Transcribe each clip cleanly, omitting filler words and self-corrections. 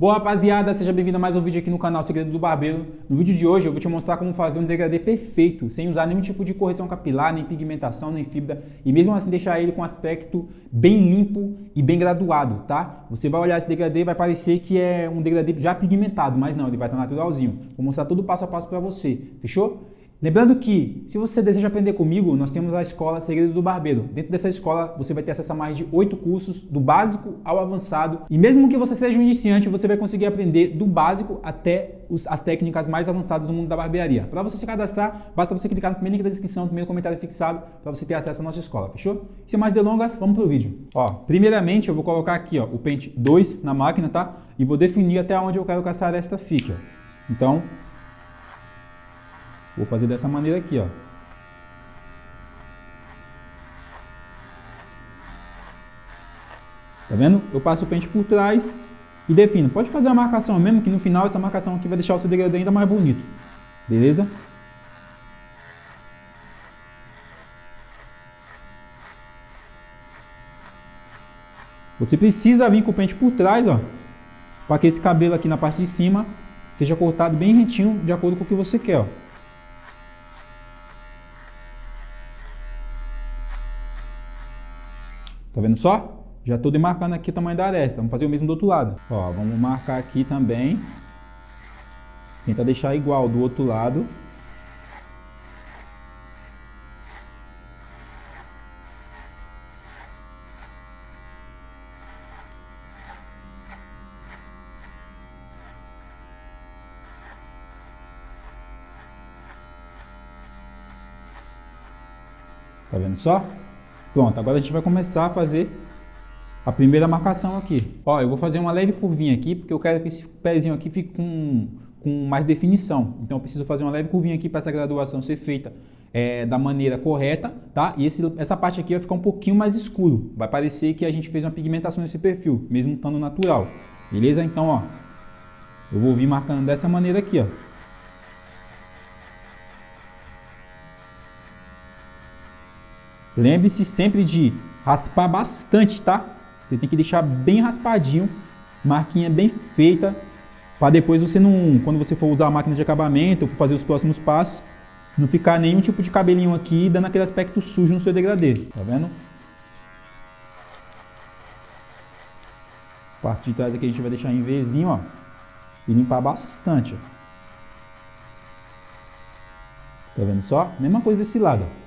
Boa rapaziada, seja bem-vindo a mais um vídeo aqui no canal Segredo do Barbeiro. No vídeo de hoje eu vou te mostrar como fazer um degradê perfeito, sem usar nenhum tipo de correção capilar, nem pigmentação, nem fibra, e mesmo assim deixar ele com um aspecto bem limpo e bem graduado, tá? Você vai olhar esse degradê e vai parecer que é um degradê já pigmentado, mas não, ele vai estar naturalzinho. Vou mostrar todo o passo a passo para você, fechou? Lembrando que, se você deseja aprender comigo, nós temos a escola Segredo do Barbeiro. Dentro dessa escola, você vai ter acesso a mais de 8 cursos, do básico ao avançado. E mesmo que você seja um iniciante, você vai conseguir aprender do básico até as técnicas mais avançadas do mundo da barbearia. Para você se cadastrar, basta você clicar no primeiro link da descrição, no primeiro comentário fixado, para você ter acesso à nossa escola, fechou? Sem mais delongas, vamos pro vídeo. Ó, primeiramente, eu vou colocar aqui ó, o pente 2 na máquina, tá? E vou definir até onde eu quero que essa aresta fique. Ó. Então, vou fazer dessa maneira aqui, ó. Tá vendo? Eu passo o pente por trás e defino. Pode fazer a marcação mesmo, que no final essa marcação aqui vai deixar o seu degradê ainda mais bonito. Beleza? Você precisa vir com o pente por trás, ó, para que esse cabelo aqui na parte de cima seja cortado bem retinho, de acordo com o que você quer, ó. Tá vendo só? Já estou demarcando aqui o tamanho da aresta. Vamos fazer o mesmo do outro lado. Ó, vamos marcar aqui também. Tenta deixar igual do outro lado. Tá vendo só? Pronto, agora a gente vai começar a fazer a primeira marcação aqui. Ó, eu vou fazer uma leve curvinha aqui, porque eu quero que esse pezinho aqui fique com mais definição. Então eu preciso fazer uma leve curvinha aqui para essa graduação ser feita da maneira correta, tá? E essa parte aqui vai ficar um pouquinho mais escuro. Vai parecer que a gente fez uma pigmentação nesse perfil, mesmo estando natural. Beleza? Então, ó, eu vou vir marcando dessa maneira aqui, ó. Lembre-se sempre de raspar bastante, tá? Você tem que deixar bem raspadinho, marquinha bem feita, para depois você não, quando você for usar a máquina de acabamento ou for fazer os próximos passos, não ficar nenhum tipo de cabelinho aqui dando aquele aspecto sujo no seu degradê, tá vendo? A parte de trás aqui a gente vai deixar em Vzinho, ó, e limpar bastante, ó. Tá vendo só? Mesma coisa desse lado, ó.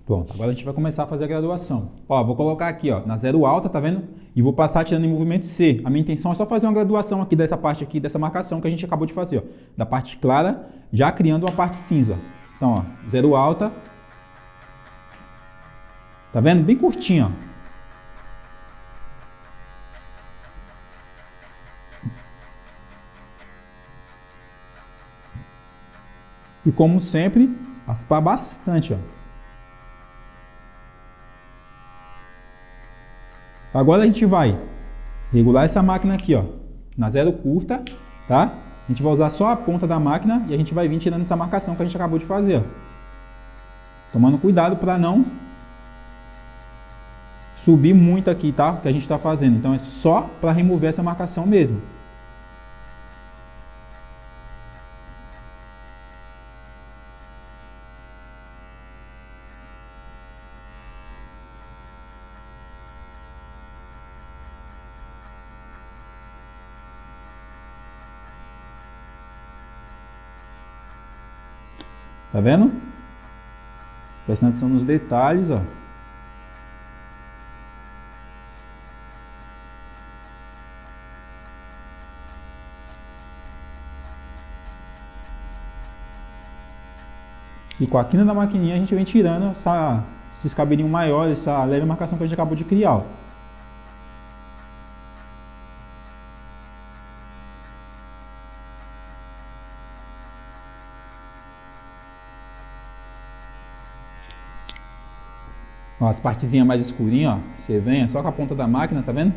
Pronto, agora a gente vai começar a fazer a graduação. Ó, vou colocar aqui, ó, na zero alta, tá vendo? E vou passar tirando em movimento C. A minha intenção é só fazer uma graduação aqui dessa parte aqui, dessa marcação que a gente acabou de fazer, ó. Da parte clara, já criando uma parte cinza. Então, ó, zero alta. Tá vendo? Bem curtinho, ó. E como sempre, raspar bastante, ó. Agora a gente vai regular essa máquina aqui, ó, na zero curta, tá? A gente vai usar só a ponta da máquina e a gente vai vir tirando essa marcação que a gente acabou de fazer, ó. Tomando cuidado para não subir muito aqui, tá? Que a gente está fazendo. Então é só para remover essa marcação mesmo. Tá vendo? Prestando atenção nos detalhes, ó. E com a quina da maquininha a gente vem tirando esses cabelinhos maiores, essa leve marcação que a gente acabou de criar, ó. Ó, as partezinhas mais escurinhas, ó, você vem só com a ponta da máquina, tá vendo?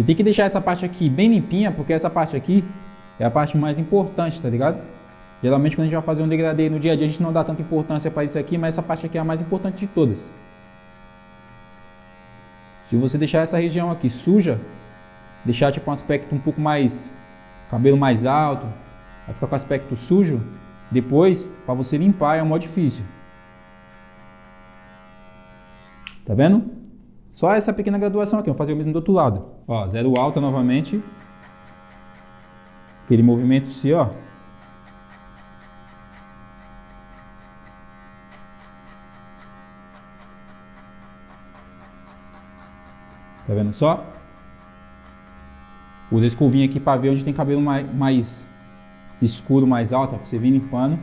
E tem que deixar essa parte aqui bem limpinha, porque essa parte aqui é a parte mais importante, tá ligado? Geralmente quando a gente vai fazer um degradê no dia a dia, a gente não dá tanta importância para isso aqui, mas essa parte aqui é a mais importante de todas. Se você deixar essa região aqui suja, deixar tipo um aspecto um pouco mais, cabelo mais alto, vai ficar com aspecto sujo, depois para você limpar é mó difícil. Tá vendo? Só essa pequena graduação aqui, vou fazer o mesmo do outro lado. Ó, zero alta novamente. Aquele movimento assim, ó. Tá vendo só? Usa a escovinha aqui para ver onde tem cabelo mais escuro, mais alto, ó, pra você vir limpando.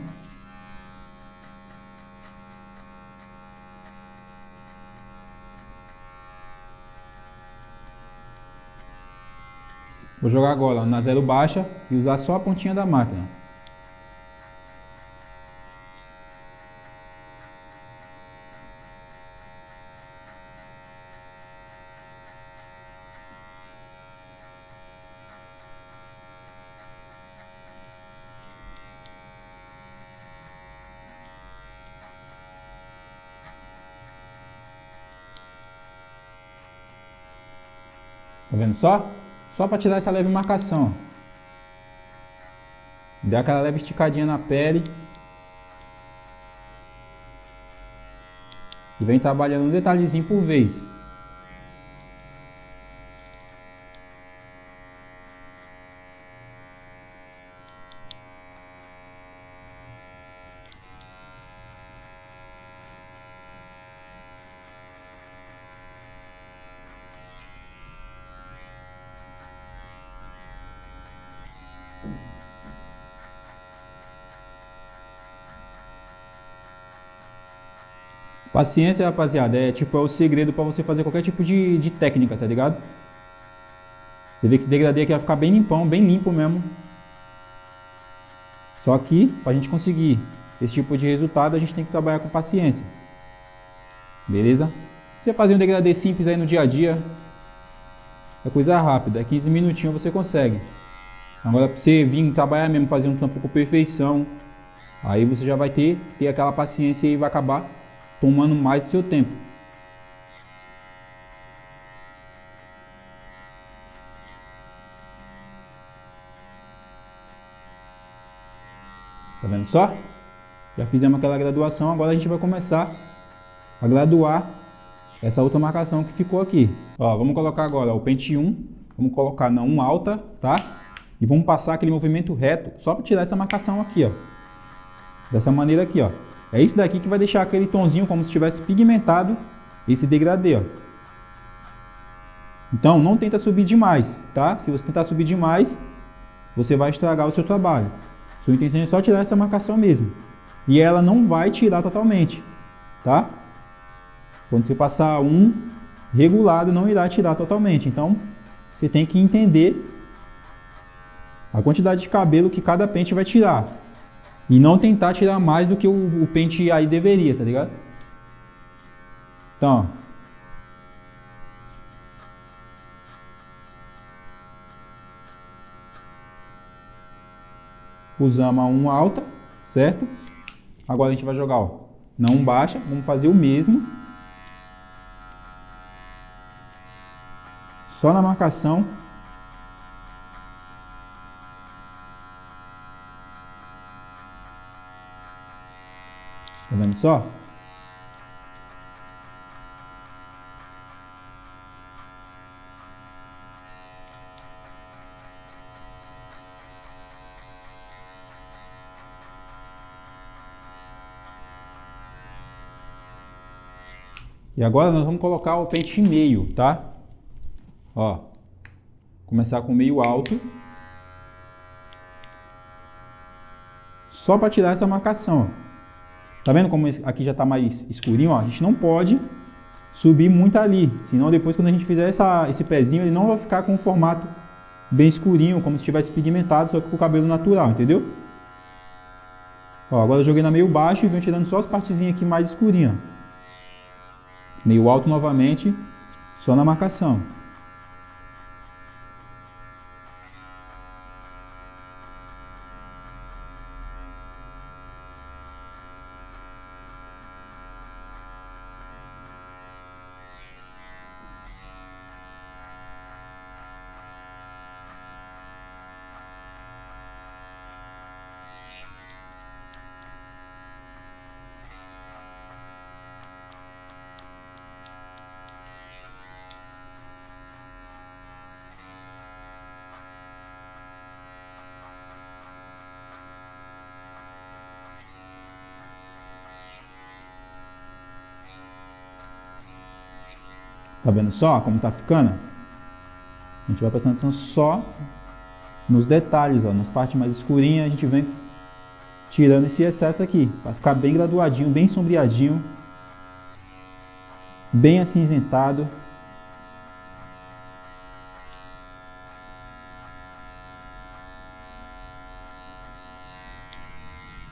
Vou jogar agora na zero baixa e usar só a pontinha da máquina. Tá vendo só? Só para tirar essa leve marcação. Dá aquela leve esticadinha na pele. E vem trabalhando um detalhezinho por vez. Paciência, rapaziada, é o segredo para você fazer qualquer tipo de técnica, tá ligado? Você vê que esse degradê aqui vai ficar bem limpão, bem limpo mesmo. Só que, pra gente conseguir esse tipo de resultado, a gente tem que trabalhar com paciência. Beleza? Você fazer um degradê simples aí no dia a dia, é coisa rápida, 15 minutinhos você consegue. Agora, pra você vir trabalhar mesmo, fazer um tampo com perfeição, aí você já vai ter aquela paciência e vai acabar tomando mais do seu tempo. Tá vendo só? Já fizemos aquela graduação, agora a gente vai começar a graduar essa outra marcação que ficou aqui. Ó, vamos colocar agora o pente 1, vamos colocar na 1 alta, tá? E vamos passar aquele movimento reto, só para tirar essa marcação aqui, ó. Dessa maneira aqui, ó. É isso daqui que vai deixar aquele tonzinho como se tivesse pigmentado esse degradê, ó. Então, não tenta subir demais, tá? Se você tentar subir demais, você vai estragar o seu trabalho. Sua intenção é só tirar essa marcação mesmo. E ela não vai tirar totalmente, tá? Quando você passar um regulado, não irá tirar totalmente. Então, você tem que entender a quantidade de cabelo que cada pente vai tirar. E não tentar tirar mais do que o pente aí deveria, tá ligado? Então, usamos a 1 alta, certo? Agora a gente vai jogar, ó, na 1 baixa, vamos fazer o mesmo. Só na marcação. Tá vendo só? E agora nós vamos colocar o pente meio, tá? Ó, começar com meio alto. Só para tirar essa marcação, ó. Tá vendo como aqui já tá mais escurinho, ó? A gente não pode subir muito ali, senão depois quando a gente fizer esse pezinho, ele não vai ficar com um formato bem escurinho, como se tivesse pigmentado, só que com o cabelo natural, entendeu? Ó, agora eu joguei na meio baixo e venho tirando só as partezinhas aqui mais escurinhas. Meio alto novamente, só na marcação. Tá vendo só como tá ficando? A gente vai prestando atenção só nos detalhes, ó, nas partes mais escurinhas a gente vem tirando esse excesso aqui, para ficar bem graduadinho, bem sombreadinho, bem acinzentado.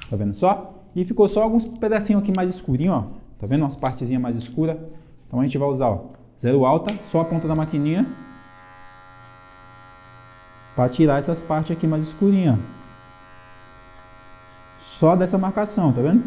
Tá vendo só? E ficou só alguns pedacinhos aqui mais escurinho, ó. Tá vendo? Umas partezinhas mais escuras. Então a gente vai usar, ó, zero alta, só a ponta da maquininha, para tirar essas partes aqui mais escurinhas. Só dessa marcação, tá vendo?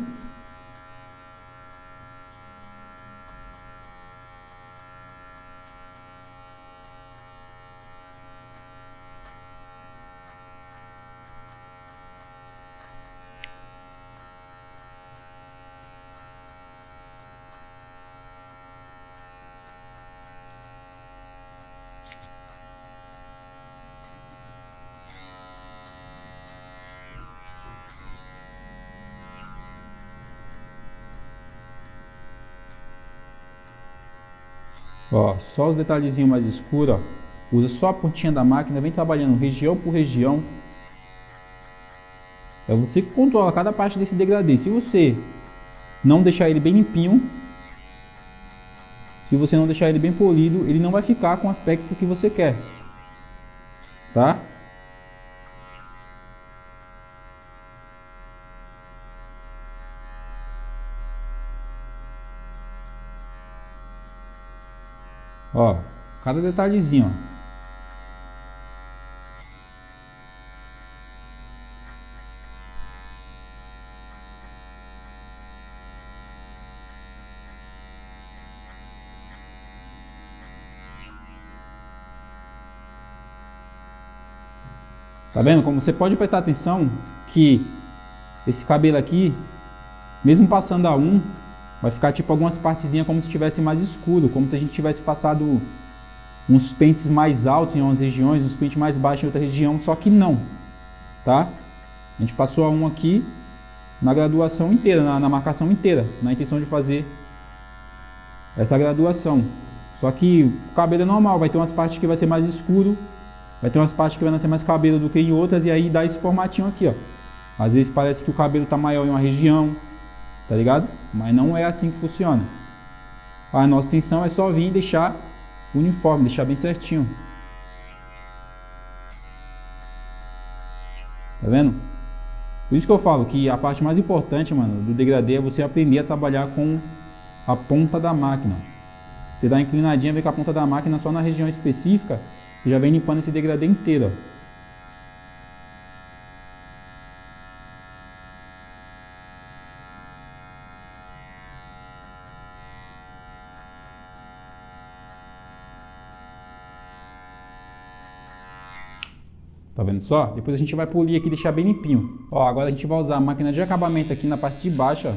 Ó, só os detalhezinhos mais escuros, ó. Usa só a pontinha da máquina, vem trabalhando região por região. É você que controla cada parte desse degradê. Se você não deixar ele bem limpinho, se você não deixar ele bem polido, ele não vai ficar com o aspecto que você quer, tá? Ó, cada detalhezinho, ó. Tá vendo? Como você pode prestar atenção que esse cabelo aqui, mesmo passando a 1, vai ficar tipo algumas partezinhas como se estivesse mais escuro, como se a gente tivesse passado uns pentes mais altos em umas regiões, uns pentes mais baixos em outra região, só que não, tá? A gente passou a 1 aqui na graduação inteira, na marcação inteira, na intenção de fazer essa graduação. Só que o cabelo é normal, vai ter umas partes que vai ser mais escuro, vai ter umas partes que vai nascer mais cabelo do que em outras, e aí dá esse formatinho aqui, ó. Às vezes parece que o cabelo tá maior em uma região, tá ligado? Mas não é assim que funciona. A nossa intenção é só vir e deixar uniforme, deixar bem certinho. Tá vendo? Por isso que eu falo que a parte mais importante, mano, do degradê é você aprender a trabalhar com a ponta da máquina. Você dá uma inclinadinha, vem com a ponta da máquina só na região específica e já vem limpando esse degradê inteiro, ó. Tá vendo só? Depois a gente vai polir aqui e deixar bem limpinho. Ó, agora a gente vai usar a máquina de acabamento aqui na parte de baixo, ó.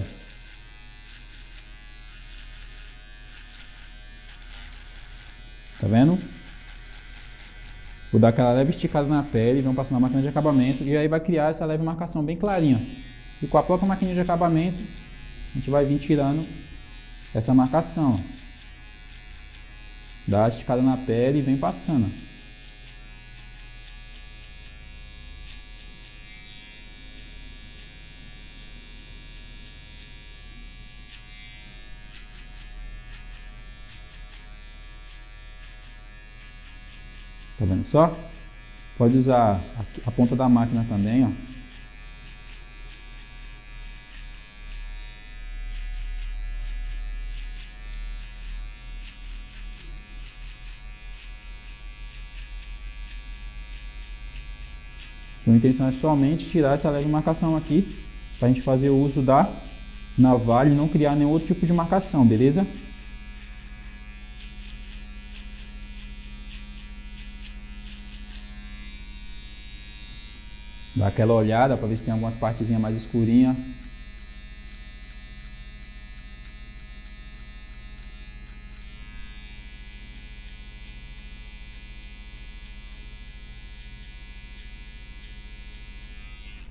Tá vendo? Vou dar aquela leve esticada na pele, vamos passar na máquina de acabamento e aí vai criar essa leve marcação bem clarinha. E com a própria máquina de acabamento, a gente vai vir tirando essa marcação, ó. Dá a esticada na pele e vem passando. Tá vendo só? Pode usar a ponta da máquina também, ó. Sua intenção é somente tirar essa leve marcação aqui, para a gente fazer o uso da navalha e não criar nenhum outro tipo de marcação, beleza? Dá aquela olhada para ver se tem algumas partezinhas mais escurinhas.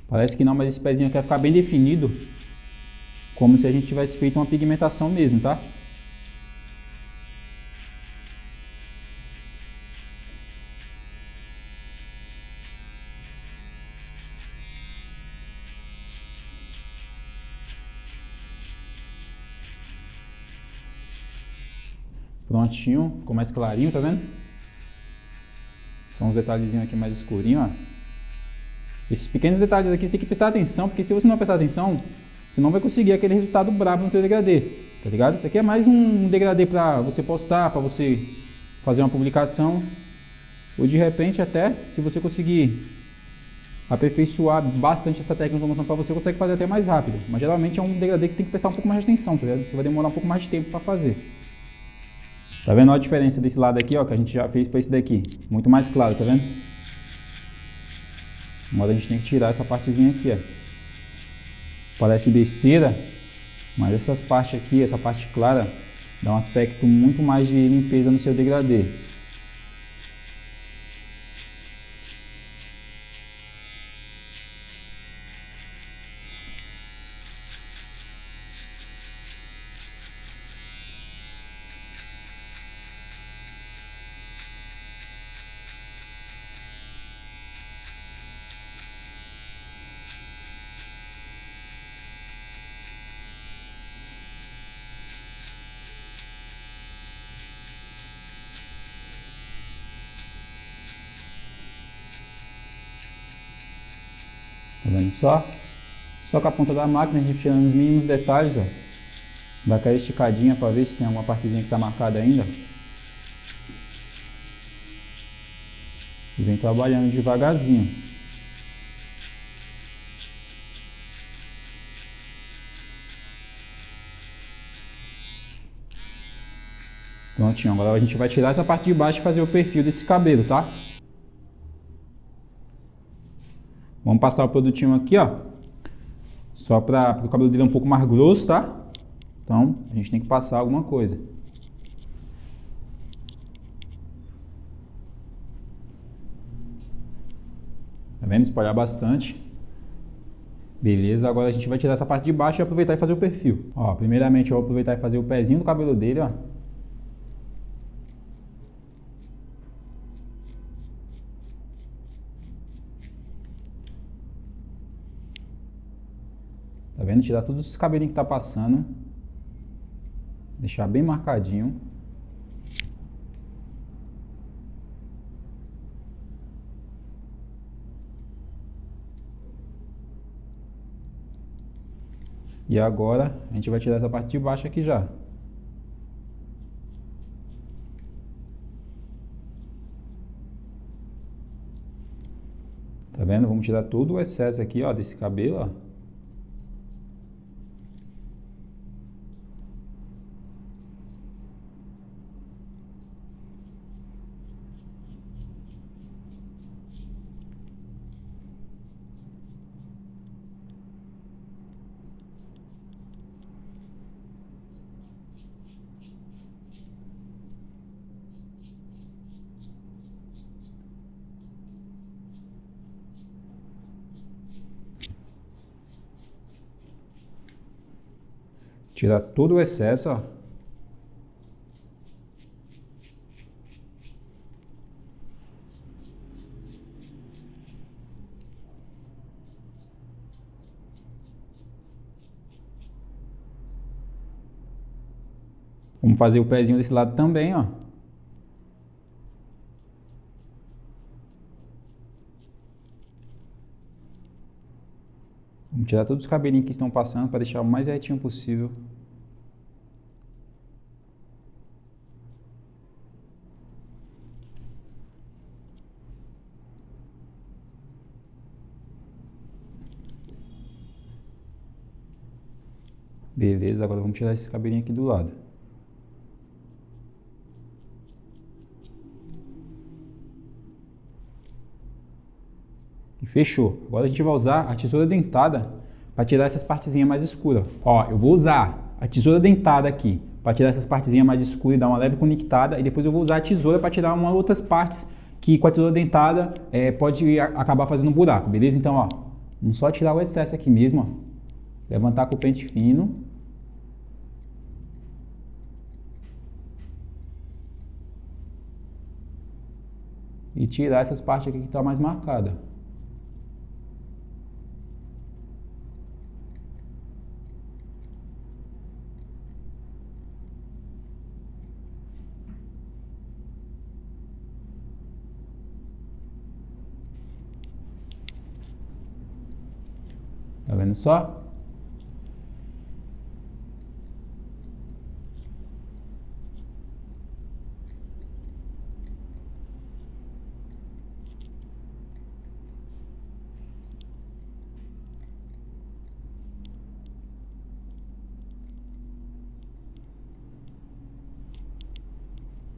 Parece que não, mas esse pezinho aqui vai ficar bem definido, como se a gente tivesse feito uma pigmentação mesmo, tá? Prontinho, ficou mais clarinho, tá vendo? São uns detalhezinhos aqui mais escurinhos, ó. Esses pequenos detalhes aqui você tem que prestar atenção, porque se você não prestar atenção, você não vai conseguir aquele resultado brabo no teu degradê, tá ligado? Isso aqui é mais um degradê para você postar, para você fazer uma publicação, ou de repente até, se você conseguir aperfeiçoar bastante essa técnica de automação para você consegue fazer até mais rápido. Mas geralmente é um degradê que você tem que prestar um pouco mais de atenção, tá ligado? Você vai demorar um pouco mais de tempo para fazer. Tá vendo a diferença desse lado aqui, ó, que a gente já fez para esse daqui? Muito mais claro, tá vendo? Agora a gente tem que tirar essa partezinha aqui, ó. Parece besteira, mas essas partes aqui, essa parte clara, dá um aspecto muito mais de limpeza no seu degradê. Tá vendo só? Só com a ponta da máquina a gente tirando os mínimos detalhes, ó. Dá aquela esticadinha para ver se tem alguma partezinha que tá marcada ainda. E vem trabalhando devagarzinho. Prontinho, agora a gente vai tirar essa parte de baixo e fazer o perfil desse cabelo, tá? Vamos passar o produtinho aqui, ó. Só porque o cabelo dele é um pouco mais grosso, tá? Então, a gente tem que passar alguma coisa. Tá vendo? Espalhar bastante. Beleza, agora a gente vai tirar essa parte de baixo e aproveitar e fazer o perfil. Ó, primeiramente eu vou aproveitar e fazer o pezinho do cabelo dele, ó. Tá vendo? Tirar todos os cabelinhos que tá passando. Deixar bem marcadinho. E agora a gente vai tirar essa parte de baixo aqui já. Tá vendo? Vamos tirar todo o excesso aqui, ó, desse cabelo, ó. Tirar todo o excesso, ó. Vamos fazer o pezinho desse lado também, ó. Vamos tirar todos os cabelinhos que estão passando para deixar o mais retinho possível. Beleza, agora vamos tirar esse cabelinho aqui do lado. E fechou. Agora a gente vai usar a tesoura dentada para tirar essas partezinhas mais escuras. Ó, eu vou usar a tesoura dentada aqui para tirar essas partezinhas mais escuras e dar uma leve conectada. E depois eu vou usar a tesoura para tirar umas outras partes que com a tesoura dentada pode acabar fazendo um buraco, beleza? Então, ó, vamos só tirar o excesso aqui mesmo, ó. Levantar com o pente fino. E tirar essas partes aqui que estão mais marcadas. Tá vendo só?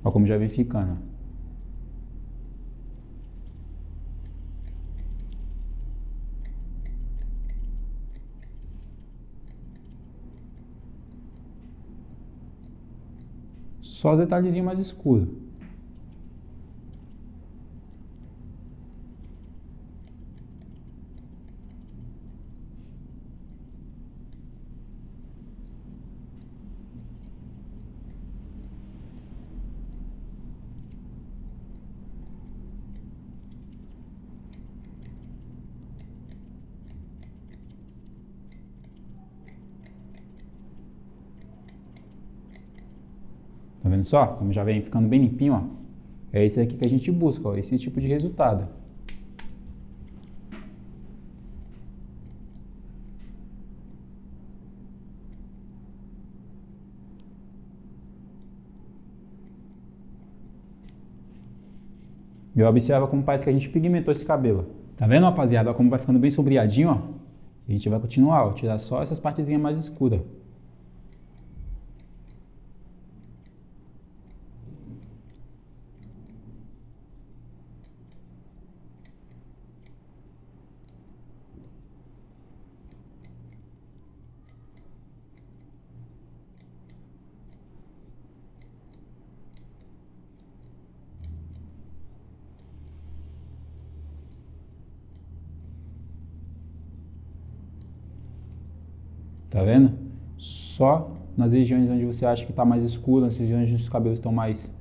Olha como já vem ficando. Só os detalhezinhos mais escuros. Tá vendo só? Como já vem ficando bem limpinho, ó. É esse aqui que a gente busca, ó, esse tipo de resultado. E observa como parece que a gente pigmentou esse cabelo. Tá vendo, rapaziada? Olha como vai ficando bem sombreadinho, ó. E a gente vai continuar, ó, tirar só essas partezinhas mais escuras. Tá vendo? Só nas regiões onde você acha que está mais escuro, nas regiões onde os cabelos estão mais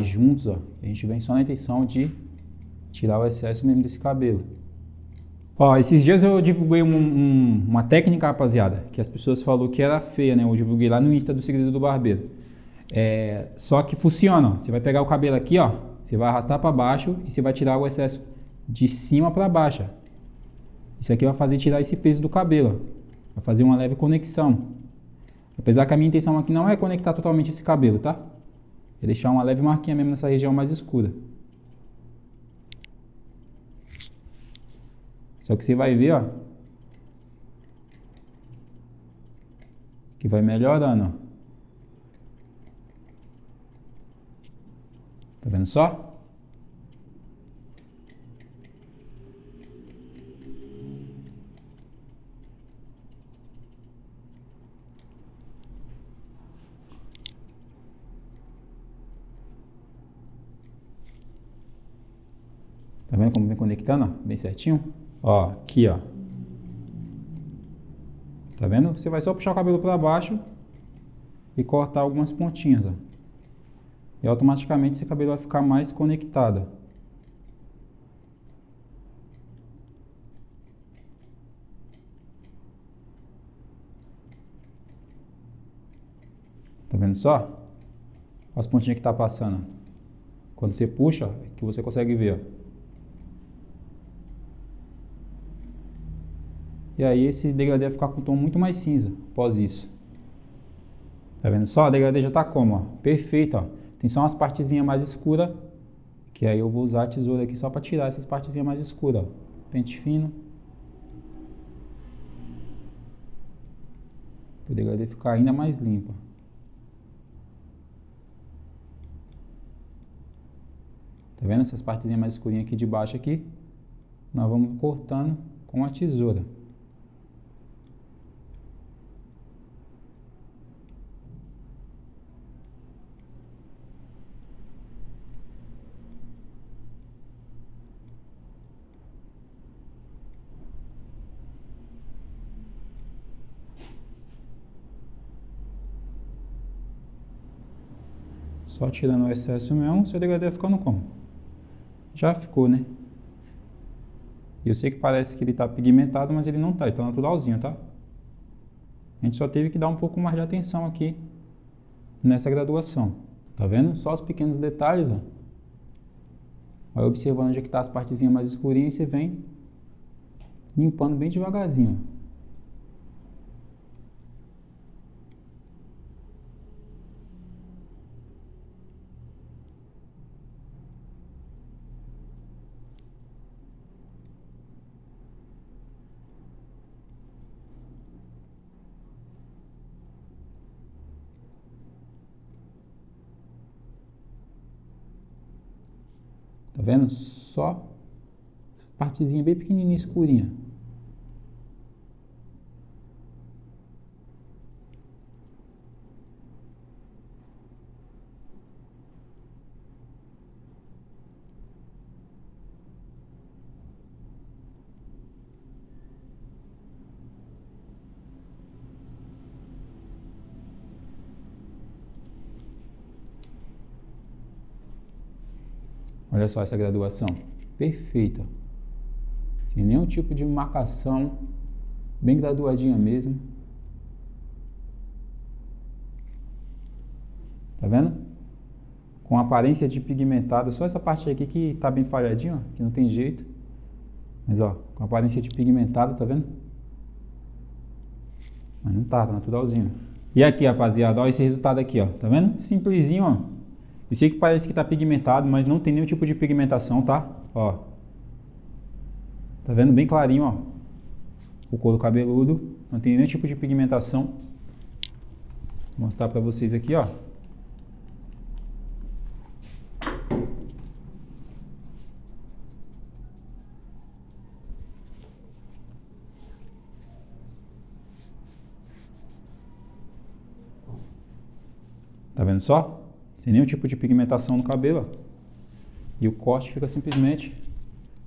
juntos, ó. A gente vem só na intenção de tirar o excesso mesmo desse cabelo. Ó, esses dias eu divulguei uma técnica, rapaziada, que as pessoas falaram que era feia, né? Eu divulguei lá no Insta do Segredo do Barbeiro. Só que funciona, ó. Você vai pegar o cabelo aqui, ó. Você vai arrastar para baixo e você vai tirar o excesso de cima para baixo. Isso aqui vai fazer tirar esse peso do cabelo, ó. Vai fazer uma leve conexão. Apesar que a minha intenção aqui não é conectar totalmente esse cabelo, tá? É deixar uma leve marquinha mesmo nessa região mais escura. Só que você vai ver, ó, que vai melhorando, ó. Tá vendo só? Tá vendo como vem conectando, ó? Bem certinho? Ó, aqui, ó. Tá vendo? Você vai só puxar o cabelo para baixo e cortar algumas pontinhas, ó. E automaticamente esse cabelo vai ficar mais conectado. Tá vendo só? Olha as pontinhas que tá passando. Quando você puxa, ó, que você consegue ver, ó. E aí esse degradê vai ficar com um tom muito mais cinza após isso. Tá vendo só? O degradê já tá como, ó? Perfeito, ó. Tem só umas partezinhas mais escuras, que aí eu vou usar a tesoura aqui só para tirar essas partezinhas mais escuras, ó. Pente fino. Para o degradê ficar ainda mais limpo. Tá vendo essas partezinhas mais escurinhas aqui de baixo aqui? Nós vamos cortando com a tesoura. Só tirando o excesso mesmo, seu degradê vai ficando como? Já ficou, né? E eu sei que parece que ele tá pigmentado, mas ele não tá, ele tá naturalzinho, tá? A gente só teve que dar um pouco mais de atenção aqui nessa graduação. Tá vendo? Só os pequenos detalhes, ó. Vai observando onde é que tá as partezinhas mais escurinhas e você vem limpando bem devagarzinho. Tá vendo? Só essa partezinha bem pequenininha, escurinha. Olha só essa graduação, perfeita, sem nenhum tipo de marcação, bem graduadinha mesmo. Tá vendo? Com aparência de pigmentado, só essa parte aqui que tá bem falhadinha, ó, que não tem jeito. Mas ó, com aparência de pigmentado, tá vendo? Mas não tá naturalzinho. E aqui, rapaziada, ó esse resultado aqui, ó, tá vendo? Simplesinho, ó. Eu sei que parece que tá pigmentado, mas não tem nenhum tipo de pigmentação, tá? Ó. Tá vendo bem clarinho, ó. O couro cabeludo, não tem nenhum tipo de pigmentação. Vou mostrar pra vocês aqui, ó. Tá vendo só? Sem nenhum tipo de pigmentação no cabelo, ó. E o corte fica simplesmente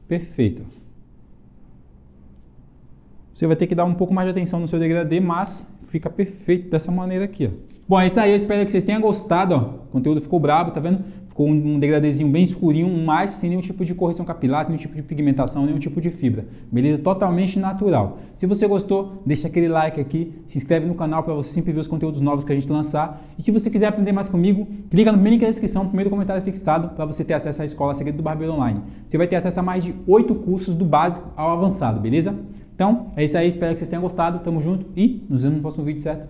perfeito. Você vai ter que dar um pouco mais de atenção no seu degradê, mas fica perfeito dessa maneira aqui, ó. Bom, é isso aí, eu espero que vocês tenham gostado, ó. O conteúdo ficou brabo, tá vendo? Ficou um degradêzinho bem escurinho, mas sem nenhum tipo de correção capilar, sem nenhum tipo de pigmentação, nenhum tipo de fibra. Beleza? Totalmente natural. Se você gostou, deixa aquele like aqui, se inscreve no canal para você sempre ver os conteúdos novos que a gente lançar. E se você quiser aprender mais comigo, clica no link da descrição, no primeiro comentário fixado, para você ter acesso à Escola Segredo do Barbeiro Online. Você vai ter acesso a mais de 8 cursos do básico ao avançado, beleza? Então, é isso aí, espero que vocês tenham gostado, tamo junto e nos vemos no próximo vídeo, certo?